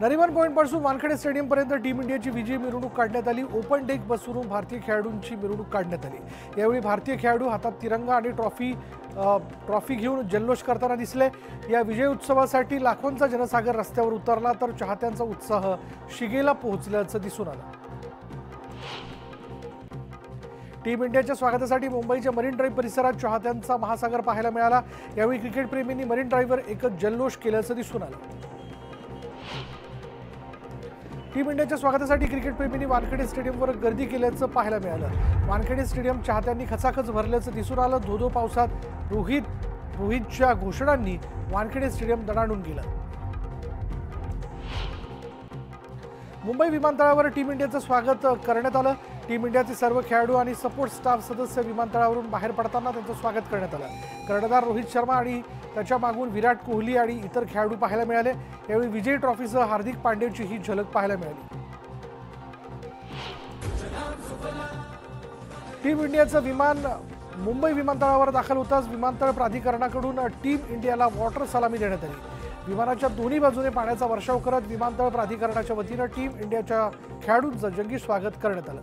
Nariman पॉइंटपासून Wankhede स्टेडियमपर्यंत team इंडियाची विजयी मिरवणूक काढण्यात आली। ओपन डेक बसवरून भारतीय खेळाडूंची मिरवणूक काढण्यात आली। यावेळी भारतीय खेळाडू हातात तिरंगा आणि ट्रॉफी घेऊन जल्लोष करताना दिसले। या विजय उत्सवासाठी लाखोंचा जनसागर रस्त्यावर उतरला तर चाहत्यांचा उत्साह शिगेला पोहोचल्याचं दिसून आलं। टीम इंडियाच्या स्वागतासाठी मुंबईच्या मरीन ड्राईव्ह परिसरात चाहत्यांचा महासागर पाहायला मिळाला। यावेळी क्रिकेट प्रेमींनी मरीन ड्राईव्हवर एकच जल्लोष केल्याचं दिसून आलं। टीम इंडियाच्या स्वागतासाठी क्रिकेट प्रेमींनी वानखेडे स्टेडियमवर गर्दी केल्याचं पाहायला मिळालं। वानखेडे स्टेडियम चाहत्यांनी खचाखच भरल्याचं दिसून आलं। धो-धो पावसात रोहितच्या घोषणांनी वानखेडे स्टेडियम दणाणून गेलं। मुंबई विमानतळावर टीम इंडियाचं स्वागत करण्यात आलं। टीम इंडियाचे सर्व खेळाडू आणि सपोर्ट स्टाफ सदस्य विमानतळावरून बाहेर पडताना त्यांचं स्वागत करण्यात आलं। कर्णधार रोहित शर्मा आणि त्याच्या मागून विराट कोहली आणि इतर खेळाडू पाहायला मिळाले। यावेळी विजय ट्रॉफीसह हार्दिक पांड्याची ही झलक पाहायला मिळाली। टीम इंडियाचं विमान मुंबई विमानतळावर दाखल होताच विमानतळ प्राधिकरणाकडून टीम इंडियाला वॉटर सलामी देण्यात आली। विमानाच्या दोन्ही बाजूने पाण्याचा वर्षाव करत विमानतळ प्राधिकरणाच्या वतीनं टीम इंडियाच्या खेळाडूंचं जंगी स्वागत करण्यात आलं।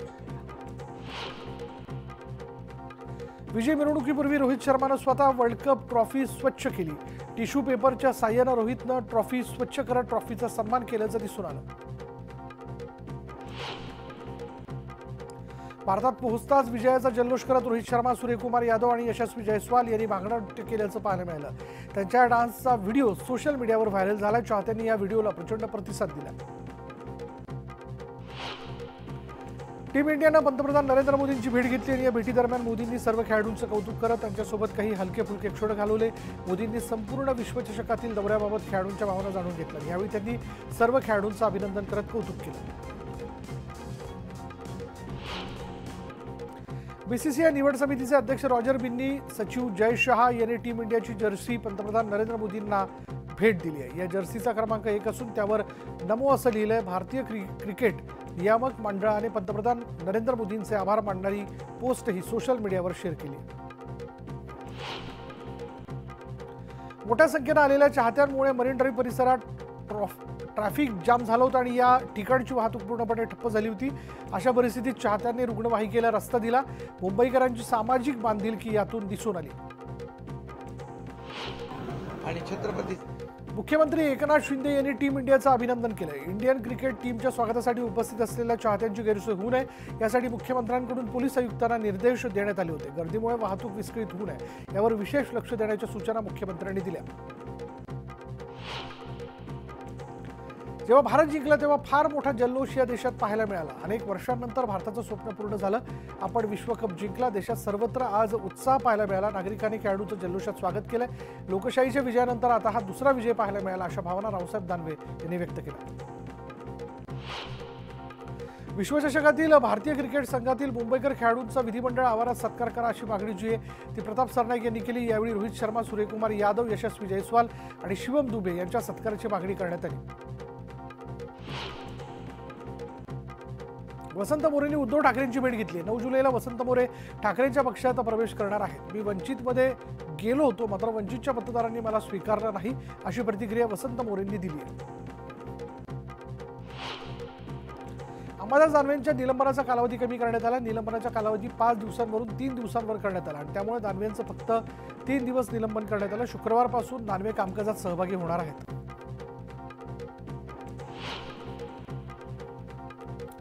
विजय मिरवणुकीपूर्वी रोहित शर्मानं स्वतः वर्ल्ड कप ट्रॉफी स्वच्छ केली। टिश्यू पेपरच्या साह्यानं रोहितनं ट्रॉफी स्वच्छ करत ट्रॉफीचा सन्मान केल्याचं दिसून आलं। भारतात पोहोचताच विजयाचा जल्लोष करत रोहित शर्मा, सूर्यकुमार यादव आणि यशस्वी जयस्वाल यांनी भांगडा नृत्य केल्याचं पाहायला मिळालं। त्यांच्या डान्सचा व्हिडिओ सोशल मीडियावर व्हायरल झाला। चाहत्यांनी या व्हिडिओला प्रचंड प्रतिसाद दिला। टीम इंडियानं पंतप्रधान नरेंद्र मोदींची भेट घेतली आणि या भेटीदरम्यान मोदींनी सर्व खेळाडूंचं कौतुक करत त्यांच्यासोबत काही हलके फुलके क्षण घालवले। मोदींनी संपूर्ण विश्वचषकातील दौऱ्याबाबत खेळाडूंच्या भावना जाणून घेतल्या। यावेळी त्यांनी सर्व खेळाडूंचं अभिनंदन करत कौतुक केलं। बीसीसीआय निवड समितीचे अध्यक्ष रॉजर बिन्नी, सचिव जय शहा यांनी टीम इंडियाची जर्सी पंतप्रधान नरेंद्र मोदींना भेट दिली आहे। या जर्सीचा क्रमांक 1 असून त्यावर नमो असं लिहिलंय। भारतीय क्रिकेट नियामक मंडळाने पंतप्रधान नरेंद्र मोदींचे आभार मानणारी पोस्ट ही सोशल मीडियावर शेअर केली। मोठ्या संख्येने आलेल्या चाहत्यांमुळे मरीन ड्राईव्ह परिसरात ट्रॅफिक जाम झालं होतं आणि या ठिकाणची वाहतूक पूर्णपणे ठप्प झाली होती। अशा परिस्थितीत चाहत्यांनी रुग्णवाहिकेला रस्ता दिला। मुंबईकरांची सामाजिक बांधिलकी यातून दिसून आली। आणि छत्रपती मुख्यमंत्री एकनाथ शिंदे यांनी टीम इंडियाचं अभिनंदन केलंय। इंडियन क्रिकेट टीमच्या स्वागतासाठी उपस्थित असलेल्या चाहत्यांची गैरसोय होऊ नये यासाठी मुख्यमंत्र्यांकडून पोलीस आयुक्तांना निर्देश देण्यात आले होते। गर्दीमुळे वाहतूक विस्कळीत होऊ नये यावर विशेष लक्ष देण्याच्या सूचना मुख्यमंत्र्यांनी दिल्या। जेव्हा भारत जिंकला तेव्हा फार मोठा जल्लोष या देशात पाहायला मिळाला। अनेक वर्षांनंतर भारताचं स्वप्न पूर्ण झालं। आपण विश्वकप जिंकला। देशात सर्वत्र आज उत्साह पाहायला मिळाला। नागरिकांनी खेळाडूंचं जल्लोषात स्वागत केलंय। लोकशाहीच्या विजयानंतर आता हा दुसरा विजय पाहायला मिळाला अशा भावना रावसाहेब दानवे यांनी व्यक्त केल्या। विश्वचषकातील भारतीय क्रिकेट संघातील मुंबईकर खेळाडूंचा विधिमंडळ आवारात सत्कार करा अशी मागणी जी आहे ती प्रताप सरनाईक यांनी केली। यावेळी रोहित शर्मा, सूर्यकुमार यादव, यशस्वी जयस्वाल आणि शिवम दुबे यांच्या सत्काराची मागणी करण्यात आली। वसंत मोरेंनी उद्धव ठाकरेंची भेट घेतली। 9 जुलैला वसंत मोरे ठाकरेंच्या पक्षात प्रवेश करणार आहेत। मी वंचितमध्ये गेलो होतो मात्र वंचितच्या मतदारांनी मला स्वीकारलं नाही अशी प्रतिक्रिया वसंत मोरेंनी दिली आहे। अंबादास दानवेंच्या निलंबनाचा कालावधी कमी करण्यात आला। निलंबनाचा कालावधी 5 दिवसांवरून 3 दिवसांवर करण्यात आला आणि त्यामुळे दानवेंचं फक्त 3 दिवस निलंबन करण्यात आलं। शुक्रवारपासून दानवे कामकाजात सहभागी होणार आहेत।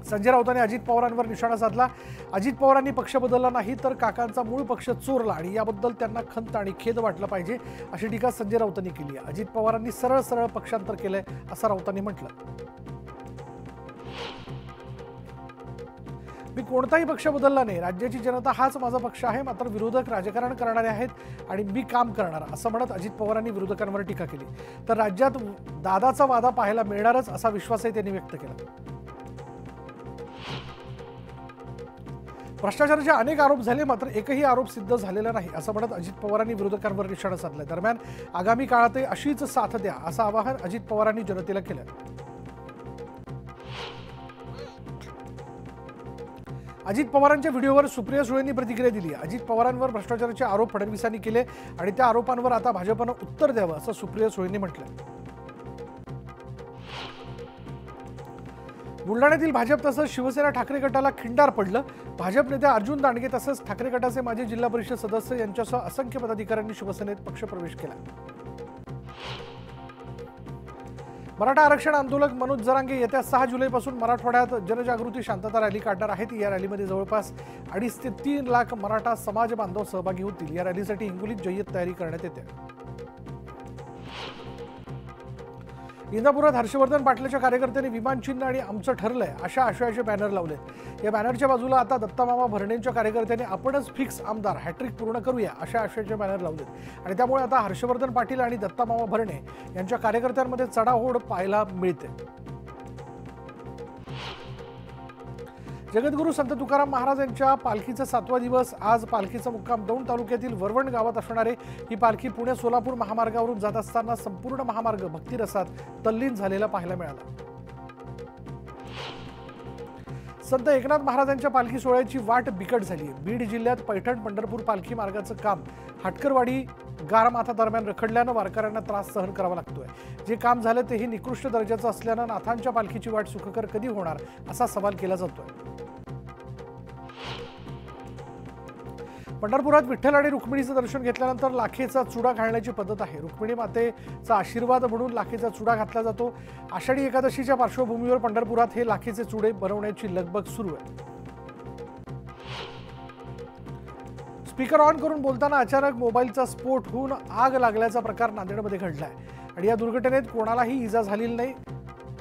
संजय राऊतांनी अजित पवारांवर निशाणा साधला। अजित पवारांनी पक्ष बदलला नाही तर काकांचा मूळ पक्ष चोरला आणि याबद्दल त्यांना खंत आणि खेद वाटलं पाहिजे अशी टीका संजय राऊतांनी केली आहे। अजित पवारांनी सरळ सरळ पक्षांतर केलंय असं राऊतांनी म्हटलं। मी कोणताही पक्ष बदलला नाही। राज्याची जनता हाच माझा पक्ष आहे मात्र विरोधक राजकारण करणारे आहेत आणि मी काम करणार असं म्हणत अजित पवारांनी विरोधकांवर टीका केली। तर राज्यात दादाचा वादा पाहायला मिळणारच असा विश्वासही त्यांनी व्यक्त केला। भ्रष्टाचाराचे अनेक आरोप झाले मात्र एकही आरोप सिद्ध झालेला नाही असं म्हणत अजित पवारांनी विरोधकांवर निशाणा साधला। दरम्यान आगामी काळातही अशीच साथ द्या असं आवाहन अजित पवारांनी जनतेला केलं। अजित पवारांच्या व्हिडिओवर सुप्रिया सुळेंनी प्रतिक्रिया दिली। अजित पवारांवर भ्रष्टाचाराचे आरोप फडणवीसांनी केले आणि त्या आरोपांवर आता भाजपनं उत्तर द्यावं असं सुप्रिया सुळेंनी म्हटलं। बुलढाण्यातील भाजप तसंच शिवसेना ठाकरे गटाला खिंडार पडलं। भाजप नेते अर्जुन दांडगे तसंच ठाकरे गटाचे माजी जिल्हा परिषद सदस्य यांच्यासह असंख्य पदाधिकाऱ्यांनी शिवसेनेत पक्षप्रवेश केला। मराठा आरक्षण आंदोलक मनोज जरांगे येत्या 6 जुलैपासून मराठवाड्यात जनजागृती शांतता रॅली काढणार आहेत। या रॅलीमध्ये जवळपास 2.5 ते 3 लाख मराठा समाज बांधव सहभागी होतील। या रॅलीसाठी हिंगोलीत जय्यत तयारी करण्यात येते। इंदापुरात हर्षवर्धन पाटलाच्या कार्यकर्त्यांनी विमान चिन्ह आणि आमचं ठरलंय अशा आशयाचे बॅनर लावलेत। या बॅनरच्या बाजूला आता दत्तामामा भरणेंच्या कार्यकर्त्यांनी आपणच फिक्स आमदार हॅट्रिक पूर्ण करूया अशा आशयाचे बॅनर लावलेत आणि त्यामुळे आता हर्षवर्धन पाटील आणि दत्तामामा भरणे यांच्या कार्यकर्त्यांमध्ये चढाओढ पाहायला मिळते। जगद्गुरू संत तुकाराम महाराज यांच्या पालखीचा 7वा दिवस आज पालखीचा मुक्काम दौंड तालुक्यातील वरवण गावात असणारे ही पालखी पुणे सोलापूर महामार्गावरून जात असताना संपूर्ण महामार्ग भक्तिरसात तल्लीन झालेला पाहायला मिळाला। संत एकनाथ महाराजांच्या पालखी सोहळ्याची वाट बिकट झाली आहे। बीड जिल्ह्यात पैठण पंढरपूर पालखी मार्गाचं काम हाटकरवाडी गारमाथा दरम्यान रखडल्यानं वारकऱ्यांना त्रास सहन करावा लागतोय। जे काम झालं तेही निकृष्ट दर्जाचं असल्यानं नाथांच्या पालखीची वाट सुखकर कधी होणार असा सवाल केला जातोय। पंढरपुरात विठ्ठल आणि रुक्मिणीचं दर्शन घेतल्यानंतर लाखेचा चुडा घालण्याची पद्धत आहे। रुक्मिणी मातेचा आशीर्वाद म्हणून लाखेचा चुडा घातला जातो। आषाढी एकादशीच्या पार्श्वभूमीवर पंढरपुरात हे लाखेचे चुडे बनवण्याची लगबग सुरू आहे। स्पीकर ऑन करून बोलताना अचानक मोबाईलचा स्फोट होऊन आग लागल्याचा प्रकार नांदेडमध्ये घडलाय आणि या दुर्घटनेत कोणालाही इजा झालेली नाही।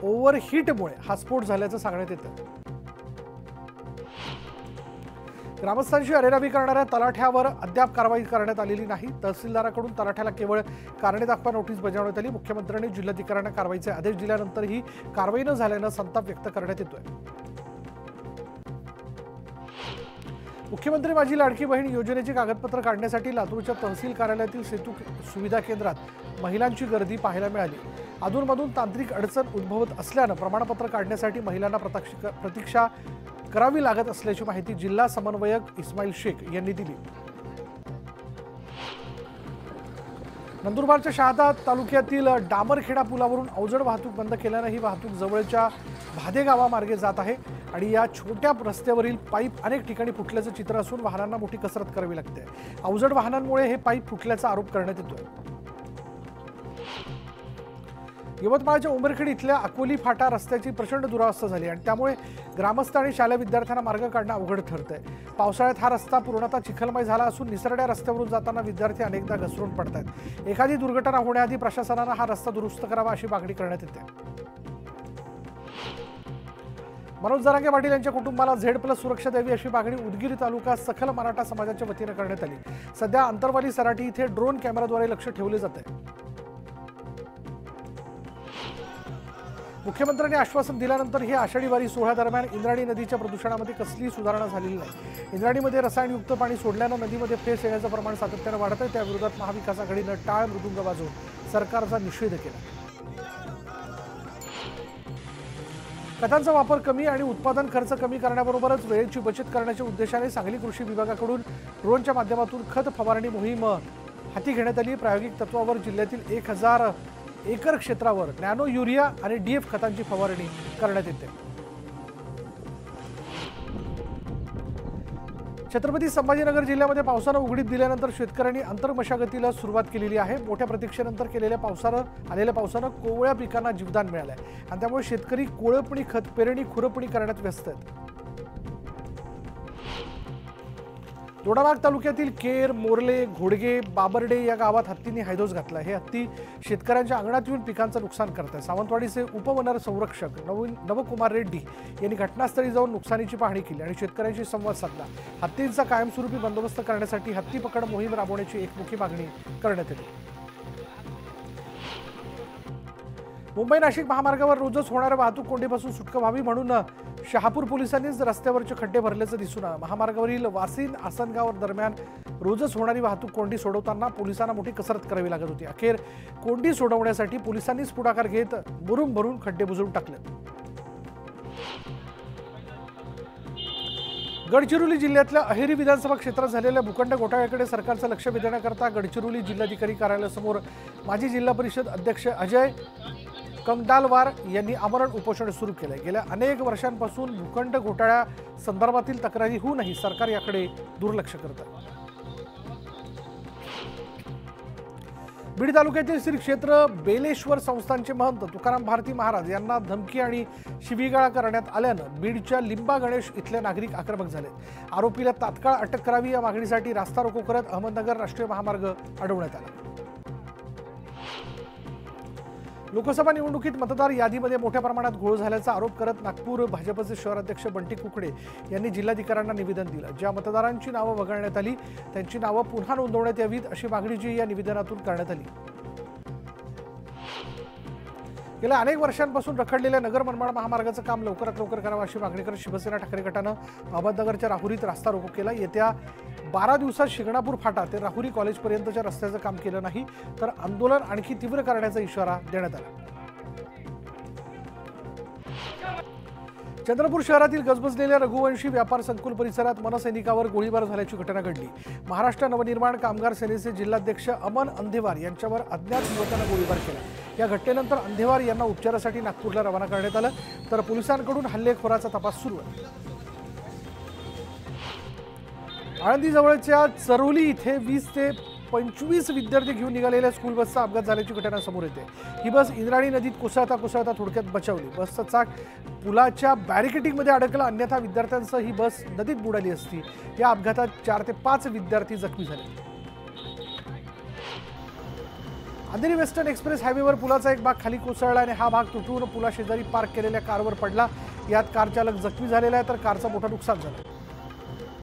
ओव्हरहीटमुळे हा स्फोट झाल्याचं सांगण्यात येतं। ग्रामस्थांची अरेरावी करणाऱ्या तलाठ्यावर अद्याप कारवाई करण्यात आलेली नाही। तहसीलदाराकडून तलाठ्याला केवळ कारणे दाखवा नोटीस बजावण्यात आली। मुख्यमंत्र्यांनी जिल्हाधिकाऱ्यांना कारवाईचे आदेश दिल्यानंतरही कारवाई न झाल्यानं संताप व्यक्त करण्यात येतोय। मुख्यमंत्री माझी लाडकी बहीण योजनेची कागदपत्र काढण्यासाठी लातूरच्या तहसील कार्यालयातील सेतू सुविधा केंद्रात महिलांची गर्दी पाहायला मिळाली। अधूनमधून तांत्रिक अडचण उद्भवत असल्यानं प्रमाणपत्र काढण्यासाठी महिलांना प्रतीक्षा करावी लागत असल्याची माहिती जिल्हा समन्वयक इस्माईल शेख यांनी दिली। नंदुरबारच्या शहादा तालुक्यातील डामरखेडा पुलावरून अवजड वाहतूक बंद केल्यानं ही वाहतूक जवळच्या भादे गावामार्गे जात आहे आणि या छोट्या रस्त्यावरील पाईप अनेक ठिकाणी फुटल्याचं चित्र असून वाहनांना मोठी कसरत करावी लागते। अवजड वाहनांमुळे हे पाईप फुटल्याचा आरोप करण्यात येतोय। यवतमाळच्या उंबरखेड इथल्या अकोली फाटा रस्त्याची प्रचंड दुरावस्था झाली आणि त्यामुळे ग्रामस्थ आणि शालेय विद्यार्थ्यांना मार्ग काढणं अवघड ठरतंय। पावसाळ्यात हा रस्ता पूर्णतः चिखलमय झाला असून निसरड्या रस्त्यावरून जाताना विद्यार्थी अनेकदा घसरून पडतात। एखादी दुर्घटना होण्याआधी प्रशासनानं हा रस्ता दुरुस्त करावा अशी मागणी करण्यात येते। मनोज जरांगे पाटील यांच्या कुटुंबाला Z+ सुरक्षा द्यावी अशी मागणी उदगीर तालुका सखल मराठा समाजाच्या वतीनं करण्यात आली। सध्या अंतरवाली सराटी इथे ड्रोन कॅमेराद्वारे लक्ष ठेवले जाते। मुख्यमंत्र्यांनी आश्वासन दिल्यानंतर ही आषाढी वारी सोहळ्यादरम्यान इंद्रायणी नदीच्या प्रदूषणामध्ये कसलीही सुधारणा झालेली नाही। इंद्रायणीमध्ये रसायनयुक्त पाणी सोडल्यानं नदीमध्ये फेस येण्याचं प्रमाण सातत्यानं वाढत आहे। त्याविरोधात महाविकास आघाडीनं टाळ मृदुंग वाजवून सरकारचा निषेध केला। खतांचा वापर कमी आणि उत्पादन खर्च कमी करण्याबरोबरच वेळेची बचत करण्याच्या उद्देशाने सांगली कृषी विभागाकडून ड्रोनच्या माध्यमातून खत फवारणी मोहीम हाती घेण्यात आली। प्रायोगिक तत्वावर जिल्ह्यातील 1000 एकर क्षेत्रावर नॅनो युरिया आणि DF खतांची फवारणी करण्यात येते। छत्रपती संभाजीनगर जिल्ह्यामध्ये पावसानं उघडीप दिल्यानंतर शेतकऱ्यांनी अंतर्मशागतीला सुरुवात केलेली आहे। मोठ्या प्रतीक्षेनंतर आलेल्या पावसानं कोवळ्या पिकांना जीवदान मिळालंय आणि त्यामुळे शेतकरी कोळपणी खत पेरणी खुरपणी करण्यात व्यस्त आहेत। दोडामार्ग तालुक्यातील केर मोर्ले घोडगे बाबर्डे या गावात हत्तींनी हैदोस घातला। हे हत्ती शेतकऱ्यांच्या अंगणात येऊन पिकांचं नुकसान करतात। सावंतवाडीचे उपवनर संरक्षक नवकुमार रेड्डी यांनी घटनास्थळी जाऊन नुकसानीची पाहणी केली आणि शेतकऱ्यांशी संवाद साधला। हत्तींचा कायमस्वरूपी बंदोबस्त करण्यासाठी हत्ती पकड मोहीम राबवण्याची एकमुखी मागणी करण्यात आली। मुंबई नाशिक महामार्गावर रोजच होणाऱ्या वाहतूक कोंडीपासून सुटका व्हावी म्हणून शहापूर पोलिसांनीच रस्त्यावरचे खड्डे भरल्याचं दिसून आलं। महामार्गावरील वासिन आसनगाव दरम्यान रोजच होणारी वाहतूक कोंडी सोडवताना पोलिसांना मोठी कसरत करावी लागत होती। अखेर कोंडी सोडवण्यासाठी पोलिसांनीच पुढाकार घेत मुरुम भरून खड्डे बुजवून टाकले। गडचिरोली जिल्ह्यातल्या अहेरी विधानसभा क्षेत्रात झालेल्या भूखंड घोटाळ्याकडे सरकारचं लक्ष वेधण्याकरता गडचिरोली जिल्हाधिकारी कार्यालयासमोर माजी जिल्हा परिषद अध्यक्ष अजय कंगडालवार यांनी आमरण उपोषण सुरू केलंय। गेल्या अनेक वर्षांपासून भूखंड घोटाळ्या संदर्भातील तक्रारी होऊनही सरकार याकडे दुर्लक्ष करतं। बीड तालुक्यातील श्री क्षेत्र बेलेश्वर संस्थानचे महंत तुकाराम भारती महाराज यांना धमकी आणि शिवीगाळ करण्यात आल्यानं बीडच्या लिंबा गणेश इथले नागरिक आक्रमक झाले। आरोपीला तात्काळ अटक करावी या मागणीसाठी रास्ता रोको करत अहमदनगर राष्ट्रीय महामार्ग अडवण्यात आला। लोकसभा निवडणुकीत मतदार यादीमध्ये मोठ्या प्रमाणात घोळ झाल्याचा आरोप करत नागपूर भाजपचे शहराध्यक्ष बंटी कुकडे यांनी जिल्हाधिकाऱ्यांना निवेदन दिलं। ज्या मतदारांची नावं वगळण्यात आली त्यांची नावं पुन्हा नोंदवण्यात यावीत अशी मागणी जी या निवेदनातून करण्यात आली। गेल्या अनेक वर्षांपासून रखडलेल्या नगर मनमाड महामार्गाचं काम लवकरात लवकर करावं अशी मागणी करत शिवसेना ठाकरे गटानं अहमदनगरच्या राहुरीत रास्ता रोको केला। येत्या 12 दिवसात शिंगणापूर फाटा ते राहुरी कॉलेजपर्यंतच्या रस्त्याचं काम केलं नाही तर आंदोलन आणखी तीव्र करण्याचा इशारा देण्यात आला। चंद्रपूर शहरातील गजबजलेल्या रघुवंशी व्यापार संकुल परिसरात मनसैनिकावर गोळीबार झाल्याची घटना घडली। महाराष्ट्र नवनिर्माण कामगार सेनेचे जिल्हाध्यक्ष अमन अंधेवार यांच्यावर अज्ञात युवकानं गोळीबार केला। या घटनेनंतर अंधेवार यांना उपचारासाठी नागपूरला रवाना करण्यात आलं तर पोलिसांकडून हल्लेखोराचा तपास सुरू आहे। आळंदी जवळच्या चरोली इथे 20 ते 25 विद्यार्थी घेऊन निघालेल्या स्कूल बसचा अपघात झाल्याची घटना समोर येते। ही बस इंद्रायणी नदीत कोसळता थोडक्यात बचावली। बसचं चाक पुलाच्या बॅरिकेडिंगमध्ये अडकलं, अन्यथा विद्यार्थ्यांसह ही बस नदीत बुडाली असती। या अपघातात 4 ते 5 विद्यार्थी जखमी झाले। अंधेरी वेस्टर्न एक्सप्रेस हायवेवर पुलाचा एक भाग खाली कोसळला आणि हा भाग तुटून पुलाशेजारी पार्क केलेल्या कारवर पडला। यात कार चालक जखमी झालेला आहे तर कारचं मोठं नुकसान झालं।